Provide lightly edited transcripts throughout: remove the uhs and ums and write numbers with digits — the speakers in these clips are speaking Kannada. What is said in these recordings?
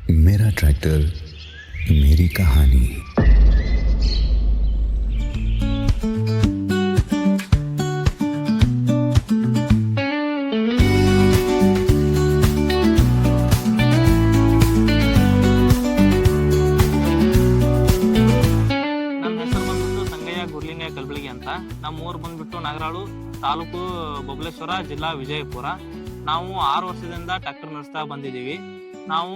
मेरा ट्रैक्टर मेरी कहानी। ಕಲಬುರಗಿ ಅಂತ ನಮ್ಮ ಊರು ಬಂದ್ಬಿಟ್ಟು ನಾಗರಾಳು ತಾಲೂಕು ಬಬಲೇಶ್ವರ ಜಿಲ್ಲಾ ವಿಜಯಪುರ. ನಾವು 6 ವರ್ಷದಿಂದ ಟ್ರ್ಯಾಕ್ಟರ್ ನಡೆಸ್ತಾ ಬಂದಿದ್ದೀವಿ. ನಾವು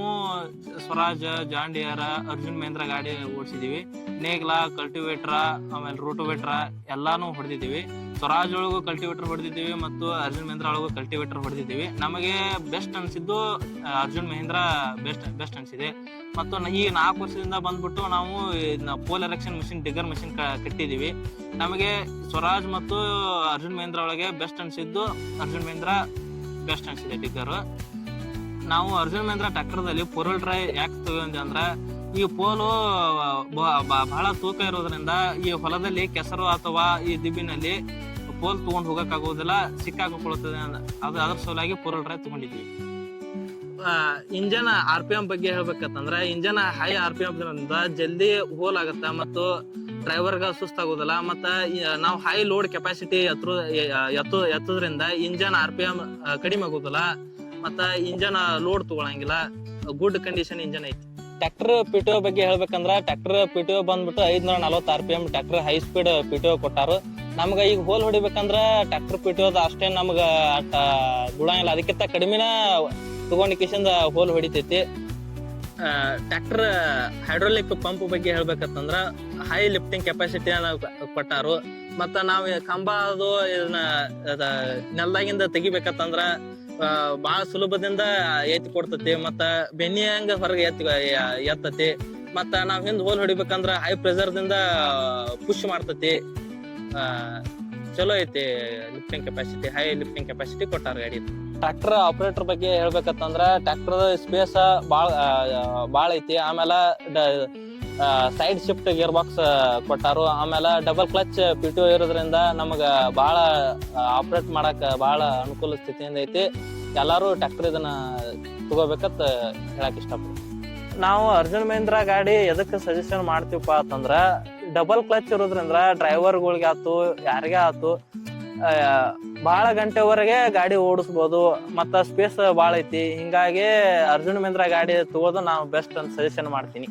ಸ್ವರಾಜ್, ಜಾಂಡಿಯರ್, ಅರ್ಜುನ್ ಮಹೇಂದ್ರ ಗಾಡಿ ಓಡಿಸಿದೀವಿ. ನೇಗ್ಲಾ, ಕಲ್ಟಿವೇಟ್ರ, ಆಮೇಲೆ ರೂಟೋವೇಟ್ರ ಎಲ್ಲಾನು ಹೊಡೆದಿದ್ದೀವಿ. ಸ್ವರಾಜ್ ಒಳಗೂ ಕಲ್ಟಿವೇಟರ್ ಹೊಡೆದಿದ್ದೀವಿ ಮತ್ತು ಅರ್ಜುನ್ ಮಹೇಂದ್ರ ಒಳಗೂ ಕಲ್ಟಿವೇಟರ್ ಹೊಡೆದಿದ್ದೀವಿ. ನಮಗೆ ಬೆಸ್ಟ್ ಅನ್ಸಿದ್ದು ಅರ್ಜುನ್ ಮಹೇಂದ್ರ ಬೆಸ್ಟ್ ಅನ್ಸಿದೆ. ಮತ್ತು ಈ 4 ವರ್ಷದಿಂದ ಬಂದ್ಬಿಟ್ಟು ನಾವು pole erection machine, digger machine ಕಟ್ಟಿದೀವಿ. ನಮಗೆ ಸ್ವರಾಜ್ ಮತ್ತು ಅರ್ಜುನ್ ಮಹೇಂದ್ರ ಒಳಗೆ ಬೆಸ್ಟ್ ಅನ್ಸಿದ್ದು ಅರ್ಜುನ್ ಮಹೇಂದ್ರ ಬೆಸ್ಟ್ ಅನ್ಸಿದೆ ಡಿಗರ್. ನಾವು ಅರ್ಜುನ್ ಮಹೇಂದ್ರ ಟ್ರ್ಯಾಕ್ಟರ್ದಲ್ಲಿ ಪೋಲ್ ಡ್ರೈ ಯಾಕೆ ತಗೊಂಡ್ವಿ ಅಂದ್ರೆ, ಈ ಪೋಲು ಬಹಳ ತೂಕ ಇರೋದ್ರಿಂದ ಈ ಹೊಲದಲ್ಲಿ ಕೆಸರು ಅಥವಾ ಈ ದಿಬ್ಬಿನಲ್ಲಿ ಪೋಲ್ ತಗೊಂಡ್ ಹೋಗಕ್ ಆಗೋದಿಲ್ಲ, ಸಿಕ್ಕಾಕೊಳ್ಳುತ್ತದೆ. ಅದ್ರ ಸಲುವಾಗಿ ಪೋಲ್ ಡ್ರೈ ತಗೊಂಡಿದ್ವಿ. ಇಂಜನ್ RPM ಬಗ್ಗೆ ಹೇಳ್ಬೇಕಂತಂದ್ರೆ, ಇಂಜನ್ ಹೈ RPM ಜಲ್ದಿ ಹೋಲ್ ಆಗತ್ತ ಮತ್ತು ಡ್ರೈವರ್ಗ ಸುಸ್ತಾಗೋದಿಲ್ಲ. ಮತ್ತ ನಾವು ಹೈ ಲೋಡ್ ಕೆಪಾಸಿಟಿ ಎತ್ತೋದ್ರಿಂದ ಇಂಜನ್ RPM ಕಡಿಮೆ ಆಗೋದಿಲ್ಲ. ಮತ್ತ ಇಂಜನ್ ಲೋಡ್ ತಗೊಳಂಗಿಲ್ಲ. ಗುಡ್ ಕಂಡೀಷನ್ ಇಂಜನ್ ಐತಿ. ಟ್ರ್ಯಾಕ್ಟರ್ PTO ಬಗ್ಗೆ ಹೇಳ್ಬೇಕಂದ್ರ, ಟ್ರ್ಯಾಕ್ಟರ್ PTO ಬಂದ್ಬಿಟ್ಟು 540 RPM tractor high speed PTO ಕೊಟ್ಟಾರು. ನಮ್ಗ ಈಗ ಹೋಲ್ ಹೊಡಿಬೇಕಂದ್ರ ಟ್ರ್ಯಾಕ್ಟರ್ PTO ಅಷ್ಟೇ ನಮ್ಗ ಬಿಡಂಗಿಲ್ಲ, ಅದಕ್ಕಿಂತ ಕಡಿಮೆನ ತಗೊಂಡಿಕೇಶನ್ ಹೋಲ್ ಹೊಡಿತೈತಿ. ಟ್ರ್ಯಾಕ್ಟರ್ ಹೈಡ್ರೋಲಿಕ್ ಪಂಪ್ ಬಗ್ಗೆ ಹೇಳ್ಬೇಕಂತಂದ್ರ ಹೈ ಲಿಫ್ಟಿಂಗ್ ಕೆಪಾಸಿಟಿ ಕೊಟ್ಟಾರು. ಮತ್ತ ನಾವ್ ಕಂಬ ಅದು ಇದನ್ನ ನೆಲದಾಗಿಂದ ತೆಗಿಬೇಕಂತಂದ್ರ ಬಹಳ ಸುಲಭದಿಂದ ಎತ್ತಿ ಕೊಡ್ತತಿ. ಮತ್ತ ಬೆನ್ನಿ ಹಂಗ ಹೊರಗೆ ಎತ್ತತಿ. ಮತ್ತ ನಾವ್ ಹಿಂದ್ ಹೋಲ್ ಹೊಡಿಬೇಕಂದ್ರ ಹೈ ಪ್ರೆಷರ್ ದಿಂದ ಪುಷ್ ಮಾಡ್ತತಿ. ಚಲೋ ಐತಿ lifting capacity, high lifting capacity ಕೊಟ್ಟಾರ ಗಾಡಿ. ಟ್ರ್ಯಾಕ್ಟರ್ ಆಪರೇಟರ್ ಬಗ್ಗೆ ಹೇಳ್ಬೇಕಂತಂದ್ರ, ಟ್ರ್ಯಾಕ್ಟರ್ ಸ್ಪೇಸ್ ಬಾಳ ಐತಿ. ಆಮೇಲೆ ಸೈಡ್ ಶಿಫ್ಟ್ ಗೇರ್ ಬಾಕ್ಸ್ ಕೊಟ್ಟಾರು. ಆಮೇಲೆ ಡಬಲ್ ಕ್ಲಚ್ PTO ಇರೋದ್ರಿಂದ ನಮಗ ಬಾಳ ಆಪರೇಟ್ ಮಾಡಕ್ ಬಾಳ ಅನುಕೂಲ ಸ್ಥಿತಿಯಿಂದ ಐತಿ. ಎಲ್ಲಾರು ಟ್ರ್ಯಾಕ್ಟರ್ ಇದನ್ನ ತಗೋಬೇಕಂತ ಹೇಳಕ್ ಇಷ್ಟಪಡ್ತೀನಿ. ನಾವು ಅರ್ಜುನ್ ಮಹೇಂದ್ರ ಗಾಡಿ ಎದಕ್ಕೆ ಸಜೆಷನ್ ಮಾಡ್ತೀವಪ್ಪ ಅಂತಂದ್ರ, ಡಬಲ್ ಕ್ಲಚ್ ಇರೋದ್ರಿಂದ ಡ್ರೈವರ್ಗಳಿಗೆ ಆತು, ಯಾರಿಗೇ ಆತು, ಬಹಳ ಗಂಟೆವರೆಗೆ ಗಾಡಿ ಓಡಿಸ್ಬೋದು. ಮತ್ತ ಸ್ಪೇಸ್ ಬಾಳ ಐತಿ. ಹಿಂಗಾಗಿ ಅರ್ಜುನ್ ಮಹೇಂದ್ರ ಗಾಡಿ ತಗೋದು ನಾವು ಬೆಸ್ಟ್ ಅಂತ ಸಜೆಷನ್ ಮಾಡ್ತೀನಿ.